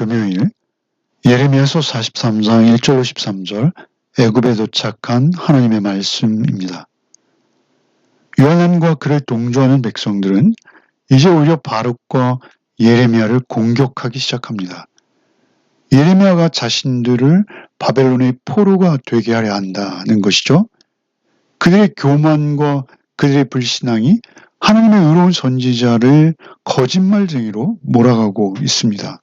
금요일 예레미야서 43장 1절로 13절 애굽에 도착한 하나님의 말씀입니다. 요한과 그를 동조하는 백성들은 이제 오히려 바룩과 예레미야를 공격하기 시작합니다. 예레미야가 자신들을 바벨론의 포로가 되게 하려 한다는 것이죠. 그들의 교만과 그들의 불신앙이 하나님의 의로운 선지자를 거짓말쟁이로 몰아가고 있습니다.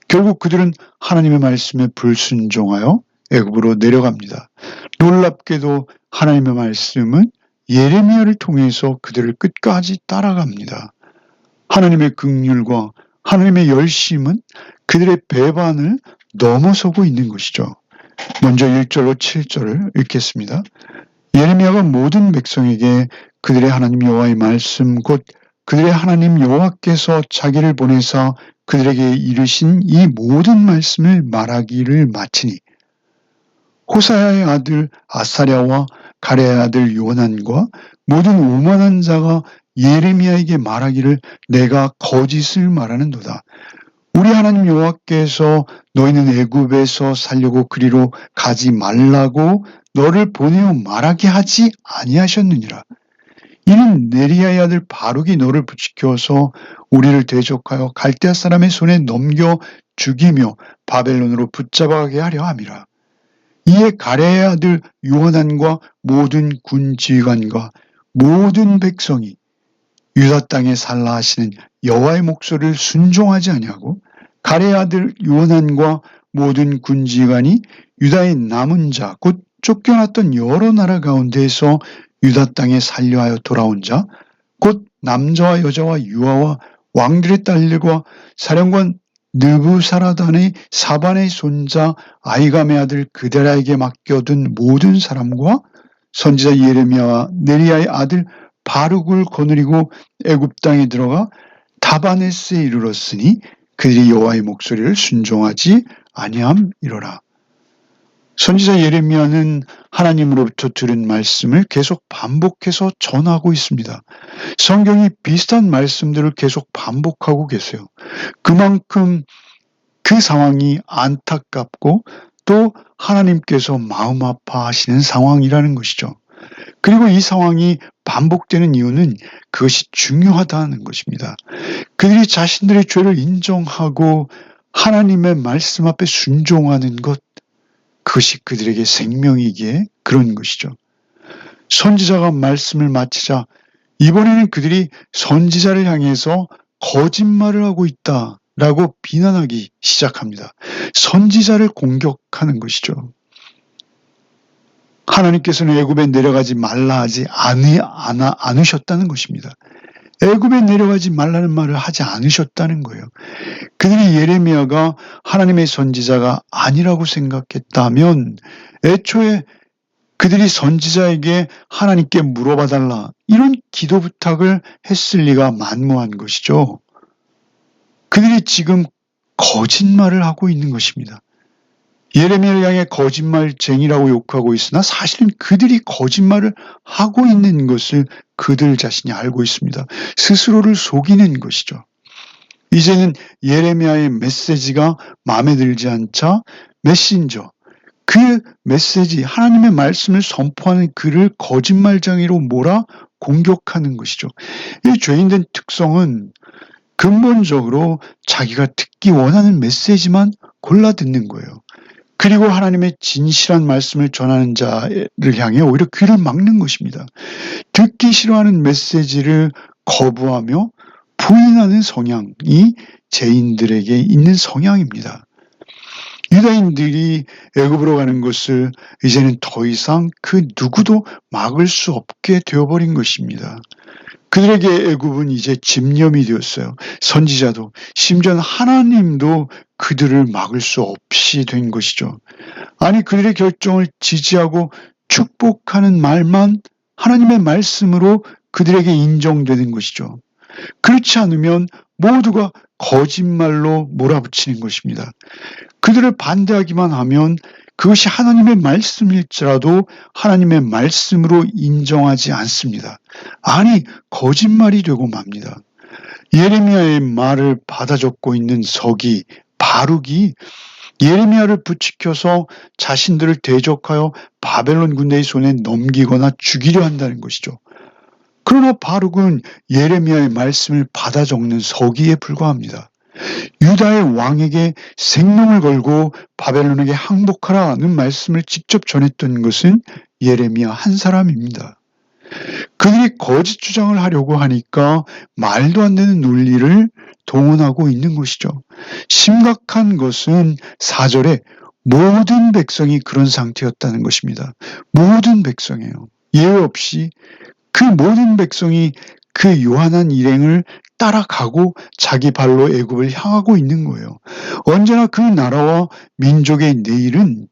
결국 그들은 하나님의 말씀에 불순종하여 애굽으로 내려갑니다. 놀랍게도 하나님의 말씀은 예레미야를 통해서 그들을 끝까지 따라갑니다. 하나님의 긍휼과 하나님의 열심은 그들의 배반을 넘어서고 있는 것이죠. 먼저 1절로 7절을 읽겠습니다. 예레미야가 모든 백성에게 그들의 하나님 여호와의 말씀 곧 그들의 하나님 여호와께서 자기를 보내사 그들에게 이르신 이 모든 말씀을 말하기를 마치니 호사야의 아들 아사랴와 가레야의 아들 요한과 모든 오만한 자가 예레미야에게 말하기를 내가 거짓을 말하는도다. 우리 하나님 여호와께서 너희는 애굽에서 살려고 그리로 가지 말라고 너를 보내어 말하게 하지 아니하셨느니라. 이는 네리야의 아들 바룩이 너를 부추겨서 우리를 대적하여 갈대아 사람의 손에 넘겨 죽이며 바벨론으로 붙잡아가게 하려 함이라. 이에 가레야의 아들 요하난과 모든 군 지휘관과 모든 백성이 유다 땅에 살라 하시는 여호와의 목소리를 순종하지 아니하고 가레야의 아들 요하난과 모든 군 지휘관이 유다의 남은 자 곧 쫓겨났던 여러 나라 가운데에서 유다 땅에 살려하여 돌아온 자 곧 남자와 여자와 유아와 왕들의 딸들과 사령관 느부사라단의 사반의 손자 아이감의 아들 그데라에게 맡겨둔 모든 사람과 선지자 예레미야와 네리야의 아들 바룩을 거느리고 애굽 땅에 들어가 다바네스에 이르렀으니 그들이 여호와의 목소리를 순종하지 아니함이로라. 선지자 예레미야는 하나님으로부터 들은 말씀을 계속 반복해서 전하고 있습니다. 성경이 비슷한 말씀들을 계속 반복하고 계세요. 그만큼 그 상황이 안타깝고 또 하나님께서 마음 아파하시는 상황이라는 것이죠. 그리고 이 상황이 반복되는 이유는 그것이 중요하다는 것입니다. 그들이 자신들의 죄를 인정하고 하나님의 말씀 앞에 순종하는 것, 그것이 그들에게 생명이기에 그런 것이죠. 선지자가 말씀을 마치자 이번에는 그들이 선지자를 향해서 거짓말을 하고 있다라고 비난하기 시작합니다. 선지자를 공격하는 것이죠. 하나님께서는 애굽에 내려가지 말라 하지 않으셨다는 것입니다. 애굽에 내려가지 말라는 말을 하지 않으셨다는 거예요. 그들이 예레미야가 하나님의 선지자가 아니라고 생각했다면 애초에 그들이 선지자에게 하나님께 물어봐달라 이런 기도 부탁을 했을 리가 만무한 것이죠. 그들이 지금 거짓말을 하고 있는 것입니다. 예레미야를 향해 거짓말쟁이라고 욕하고 있으나 사실은 그들이 거짓말을 하고 있는 것을 그들 자신이 알고 있습니다. 스스로를 속이는 것이죠. 이제는 예레미야의 메시지가 마음에 들지 않자 메신저, 그 메시지, 하나님의 말씀을 선포하는 그를 거짓말쟁이로 몰아 공격하는 것이죠. 이 죄인된 특성은 근본적으로 자기가 듣기 원하는 메시지만 골라 듣는 거예요. 그리고 하나님의 진실한 말씀을 전하는 자를 향해 오히려 귀를 막는 것입니다. 듣기 싫어하는 메시지를 거부하며 부인하는 성향이 죄인들에게 있는 성향입니다. 유다인들이 애굽으로 가는 것을 이제는 더 이상 그 누구도 막을 수 없게 되어버린 것입니다. 그들에게 애굽은 이제 집념이 되었어요. 선지자도 심지어 하나님도 그들을 막을 수 없이 된 것이죠. 아니 그들의 결정을 지지하고 축복하는 말만 하나님의 말씀으로 그들에게 인정되는 것이죠. 그렇지 않으면 모두가 거짓말로 몰아붙이는 것입니다. 그들을 반대하기만 하면 그것이 하나님의 말씀일지라도 하나님의 말씀으로 인정하지 않습니다. 아니 거짓말이 되고 맙니다. 예레미야의 말을 받아 적고 있는 서기 바룩이 예레미야를 부추겨서 자신들을 대적하여 바벨론 군대의 손에 넘기거나 죽이려 한다는 것이죠. 그러나 바룩은 예레미야의 말씀을 받아 적는 서기에 불과합니다. 유다의 왕에게 생명을 걸고 바벨론에게 항복하라는 말씀을 직접 전했던 것은 예레미야 한 사람입니다. 그들이 거짓 주장을 하려고 하니까 말도 안 되는 논리를 동원하고 있는 것이죠. 심각한 것은 4절에 모든 백성이 그런 상태였다는 것입니다. 모든 백성이에요. 예외 없이 그 모든 백성이 그 요한한 일행을 따라가고 자기 발로 애굽을 향하고 있는 거예요. 언제나 그 나라와 민족의 내일은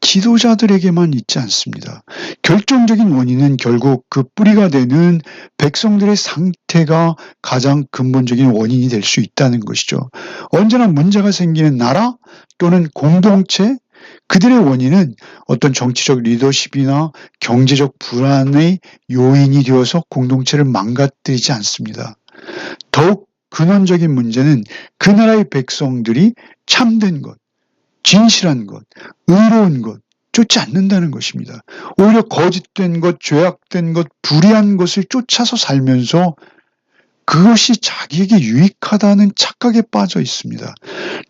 지도자들에게만 있지 않습니다. 결정적인 원인은 결국 그 뿌리가 되는 백성들의 상태가 가장 근본적인 원인이 될 수 있다는 것이죠. 언제나 문제가 생기는 나라 또는 공동체, 그들의 원인은 어떤 정치적 리더십이나 경제적 불안의 요인이 되어서 공동체를 망가뜨리지 않습니다. 더욱 근원적인 문제는 그 나라의 백성들이 참된 것, 진실한 것, 의로운 것 쫓지 않는다는 것입니다. 오히려 거짓된 것, 죄악된 것, 불의한 것을 쫓아서 살면서 그것이 자기에게 유익하다는 착각에 빠져 있습니다.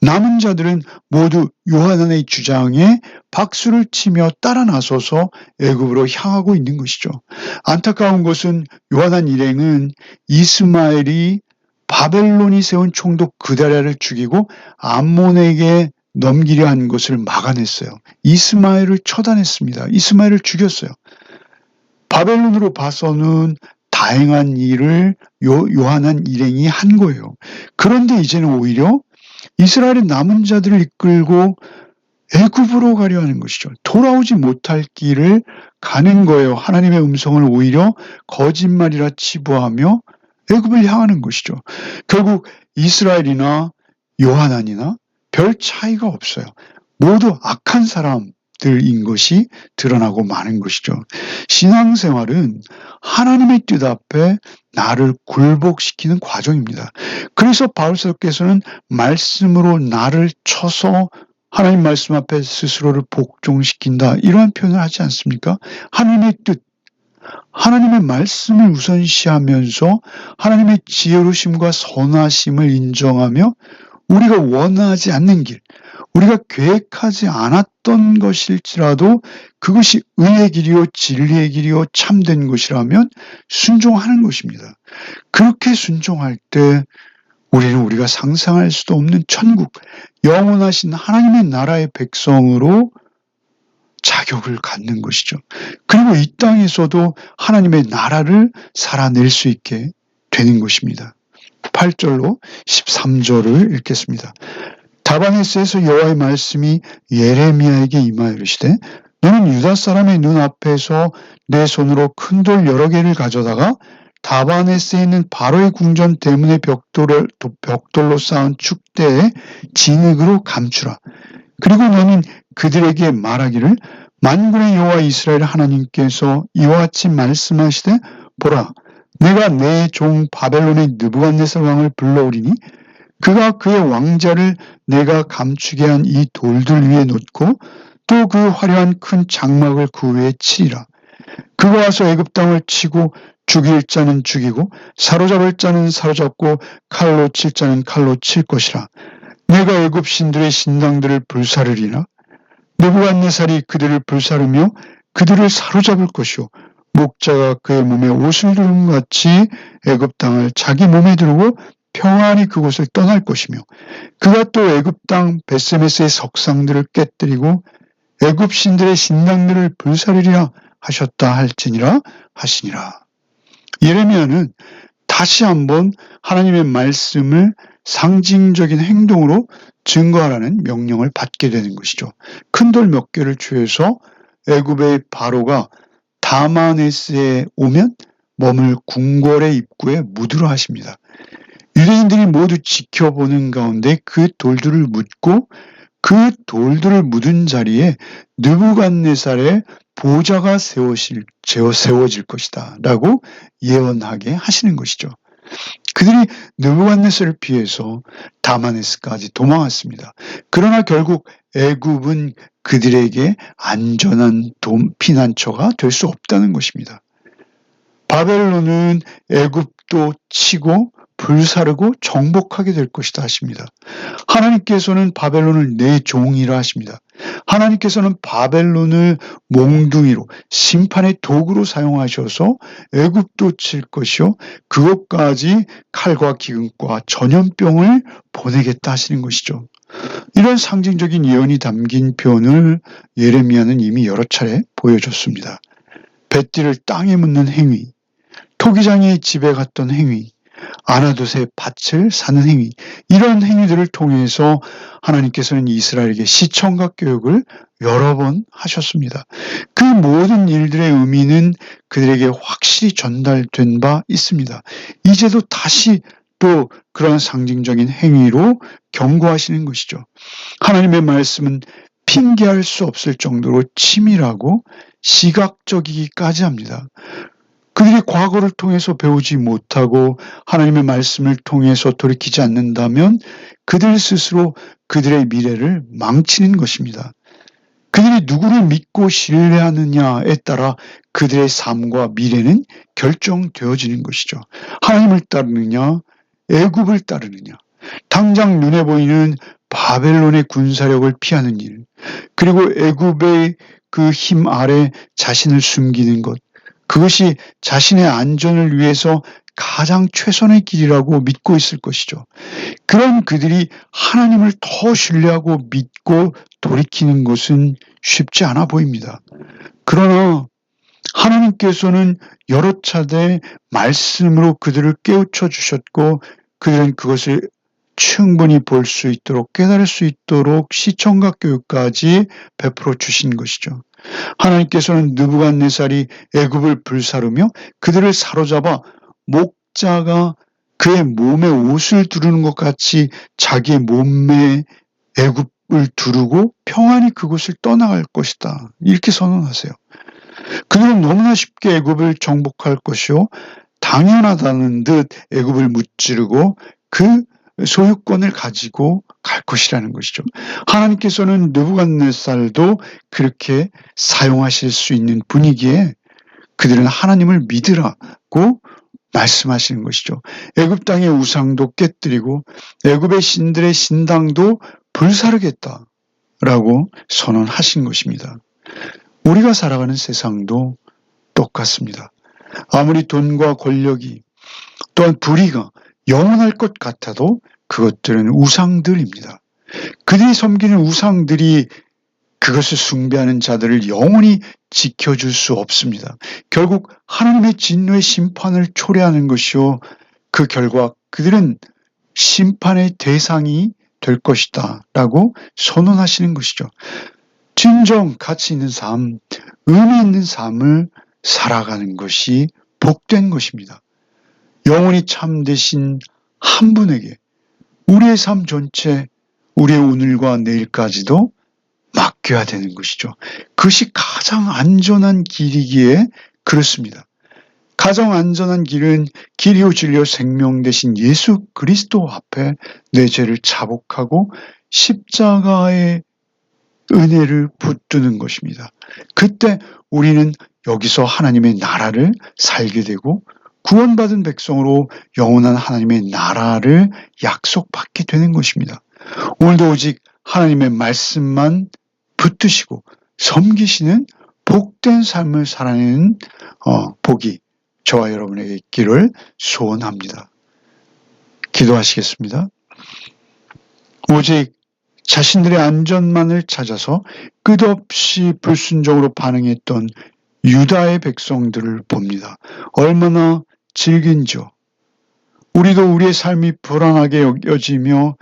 남은 자들은 모두 요하난의 주장에 박수를 치며 따라 나서서 애굽으로 향하고 있는 것이죠. 안타까운 것은 요하난 일행은 이스마엘이 바벨론이 세운 총독 그다랴를 죽이고 암몬에게 넘기려 한 것을 막아냈어요. 이스마엘을 처단했습니다. 이스마엘을 죽였어요. 바벨론으로 봐서는 다행한 일을 요하난 일행이 한 거예요. 그런데 이제는 오히려 이스라엘의 남은 자들을 이끌고 애굽으로 가려 하는 것이죠. 돌아오지 못할 길을 가는 거예요. 하나님의 음성을 오히려 거짓말이라 치부하며 애굽을 향하는 것이죠. 결국 이스라엘이나 요하난이나 별 차이가 없어요. 모두 악한 사람들인 것이 드러나고 마는 것이죠. 신앙생활은 하나님의 뜻 앞에 나를 굴복시키는 과정입니다. 그래서 바울사도께서는 말씀으로 나를 쳐서 하나님 말씀 앞에 스스로를 복종시킨다, 이러한 표현을 하지 않습니까? 하나님의 뜻, 하나님의 말씀을 우선시하면서 하나님의 지혜로심과 선하심을 인정하며 우리가 원하지 않는 길, 우리가 계획하지 않았던 것일지라도 그것이 의의 길이요 진리의 길이요 참된 것이라면 순종하는 것입니다. 그렇게 순종할 때 우리는 우리가 상상할 수도 없는 천국, 영원하신 하나님의 나라의 백성으로 자격을 갖는 것이죠. 그리고 이 땅에서도 하나님의 나라를 살아낼 수 있게 되는 것입니다. 8절로 13절을 읽겠습니다. 다바네스에서 여호와의 말씀이 예레미야에게 임하여 이르시되 너는 유다 사람의 눈앞에서 내 손으로 큰 돌 여러 개를 가져다가 다바네스에 있는 바로의 궁전 대문의 벽돌로 쌓은 축대에 진흙으로 감추라. 그리고 너는 그들에게 말하기를 만군의 여호와 이스라엘 하나님께서 이와 같이 말씀하시되 보라, 내가 내 종 바벨론의 느부갓네살 왕을 불러오리니 그가 그의 왕자를 내가 감추게 한 이 돌들 위에 놓고 또 그 화려한 큰 장막을 그 위에 치리라. 그가 와서 애굽 땅을 치고 죽일 자는 죽이고 사로잡을 자는 사로잡고 칼로 칠 자는 칼로 칠 것이라. 내가 애굽 신들의 신당들을 불사르리라. 느부갓네살이 그들을 불사르며 그들을 사로잡을 것이요 목자가 그의 몸에 옷을 두른 같이 애굽 땅을 자기 몸에 두르고 평안히 그곳을 떠날 것이며 그가 또 애굽 땅 벳세메스의 석상들을 깨뜨리고 애굽 신들의 신당들을 불사르리라 하셨다 할지니라 하시니라. 예레미야는 다시 한번 하나님의 말씀을 상징적인 행동으로 증거하라는 명령을 받게 되는 것이죠. 큰 돌 몇 개를 취해서 애굽의 바로가 다마네스에 오면 머물 궁궐의 입구에 묻으라 하십니다. 유대인들이 모두 지켜보는 가운데 그 돌들을 묻고 그 돌들을 묻은 자리에 느부갓네살의 보좌가 세워질 것이다 라고 예언하게 하시는 것이죠. 그들이 느부갓네살을 피해서 다마네스까지 도망왔습니다. 그러나 결국 애굽은 그들에게 안전한 피난처가 될 수 없다는 것입니다. 바벨론은 애굽도 치고 불사르고 정복하게 될 것이다 하십니다. 하나님께서는 바벨론을 내 종이라 하십니다. 하나님께서는 바벨론을 몽둥이로 심판의 도구로 사용하셔서 애굽도 칠 것이요 그것까지 칼과 기근과 전염병을 보내겠다 하시는 것이죠. 이런 상징적인 예언이 담긴 표현을 예레미야는 이미 여러 차례 보여줬습니다. 뱃띠를 땅에 묻는 행위, 토기장의 집에 갔던 행위, 아나돗의 밭을 사는 행위, 이런 행위들을 통해서 하나님께서는 이스라엘에게 시청각 교육을 여러 번 하셨습니다. 그 모든 일들의 의미는 그들에게 확실히 전달된 바 있습니다. 이제도 다시 또 그러한 상징적인 행위로 경고하시는 것이죠. 하나님의 말씀은 핑계할 수 없을 정도로 치밀하고 시각적이기까지 합니다. 그들이 과거를 통해서 배우지 못하고 하나님의 말씀을 통해서 돌이키지 않는다면 그들 스스로 그들의 미래를 망치는 것입니다. 그들이 누구를 믿고 신뢰하느냐에 따라 그들의 삶과 미래는 결정되어지는 것이죠. 하나님을 따르느냐, 애굽을 따르느냐, 당장 눈에 보이는 바벨론의 군사력을 피하는 일, 그리고 애굽의 그 힘 아래 자신을 숨기는 것, 그것이 자신의 안전을 위해서 가장 최선의 길이라고 믿고 있을 것이죠. 그런 그들이 하나님을 더 신뢰하고 믿고 돌이키는 것은 쉽지 않아 보입니다. 그러나 하나님께서는 여러 차례 말씀으로 그들을 깨우쳐 주셨고 그들은 그것을 충분히 볼 수 있도록 깨달을 수 있도록 시청각 교육까지 베풀어 주신 것이죠. 하나님께서는 느부갓네살이 애굽을 불사르며 그들을 사로잡아 목자가 그의 몸에 옷을 두르는 것 같이 자기의 몸에 애굽을 두르고 평안히 그곳을 떠나갈 것이다. 이렇게 선언하세요. 그들은 너무나 쉽게 애굽을 정복할 것이요 당연하다는 듯 애굽을 무찌르고 그 소유권을 가지고 갈 것이라는 것이죠. 하나님께서는 느부갓네살도 그렇게 사용하실 수 있는 분위기에 그들은 하나님을 믿으라고 말씀하시는 것이죠. 애굽 땅의 우상도 깨뜨리고 애굽의 신들의 신당도 불사르겠다라고 선언하신 것입니다. 우리가 살아가는 세상도 똑같습니다. 아무리 돈과 권력이 또한 불의가 영원할 것 같아도 그것들은 우상들입니다. 그들이 섬기는 우상들이 그것을 숭배하는 자들을 영원히 지켜줄 수 없습니다. 결국 하나님의 진노의 심판을 초래하는 것이요. 그 결과 그들은 심판의 대상이 될 것이다 라고 선언하시는 것이죠. 진정 가치 있는 삶, 의미 있는 삶을 살아가는 것이 복된 것입니다. 영원히 참되신 한 분에게 우리의 삶 전체, 우리의 오늘과 내일까지도 맡겨야 되는 것이죠. 그것이 가장 안전한 길이기에 그렇습니다. 가장 안전한 길은 길이요 진리요 생명 되신 예수 그리스도 앞에 내 죄를 자복하고 십자가의 은혜를 붙드는 것입니다. 그때 우리는 여기서 하나님의 나라를 살게 되고 구원받은 백성으로 영원한 하나님의 나라를 약속받게 되는 것입니다. 오늘도 오직 하나님의 말씀만 붙드시고 섬기시는 복된 삶을 살아내는 복이 저와 여러분에게 있기를 소원합니다. 기도하시겠습니다. 오직 자신들의 안전만을 찾아서 끝없이 불순종으로 반응했던 유다의 백성들을 봅니다. 얼마나 질긴지요. 우리도 우리의 삶이 불안하게 여겨지며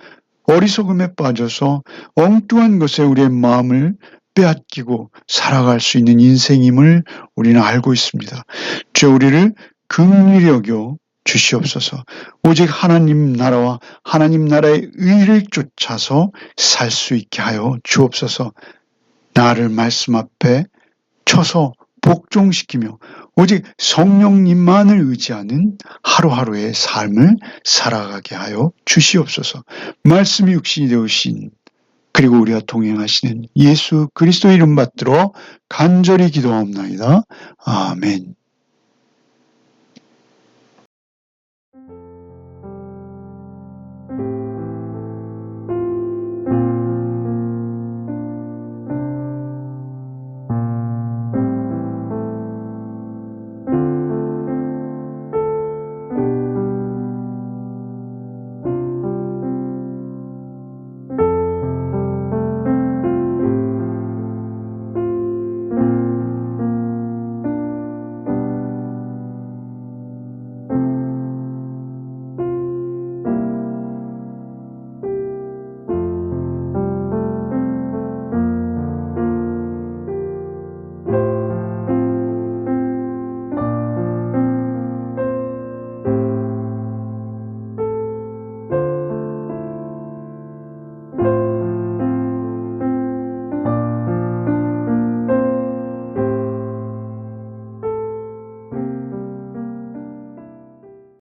어리석음에 빠져서 엉뚱한 것에 우리의 마음을 빼앗기고 살아갈 수 있는 인생임을 우리는 알고 있습니다. 주여 우리를 긍휼히 여겨 주시옵소서. 오직 하나님 나라와 하나님 나라의 의를 쫓아서 살 수 있게 하여 주옵소서. 나를 말씀 앞에 쳐서 복종시키며 오직 성령님만을 의지하는 하루하루의 삶을 살아가게 하여 주시옵소서. 말씀이 육신이 되오신 그리고 우리와 동행하시는 예수 그리스도 이름 받들어 간절히 기도하옵나이다. 아멘.